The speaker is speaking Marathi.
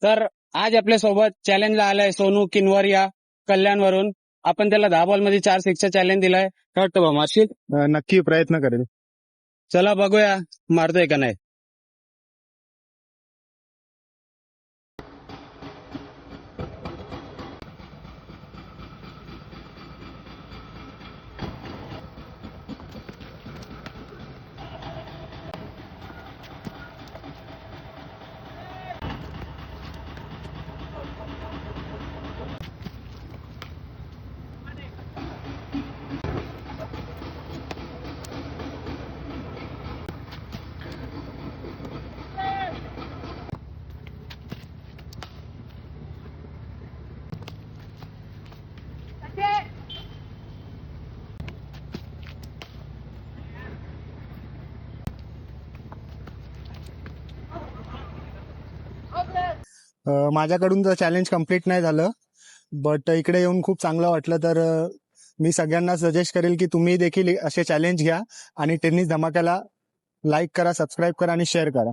तर आज आपल्या सोबत चॅलेंजला आलाय सोनू किनवरिया कल्याणवरून. आपण त्याला 10 बॉल मध्ये 4 सिक्सचा चॅलेंज दिलाय. काय वाटतं बा, मारशील? नक्की प्रयत्न करेल. चला बघूया मारतोय का नाही. माझ्याकडून तर चॅलेंज कम्प्लीट नाही झालं, बट इकडे येऊन खूप चांगलं वाटलं. तर मी सगळ्यांना सजेस्ट करेल की तुम्ही देखील असे चॅलेंज घ्या आणि टेनिस धमाक्याला लाईक करा, सबस्क्राईब करा आणि शेअर करा.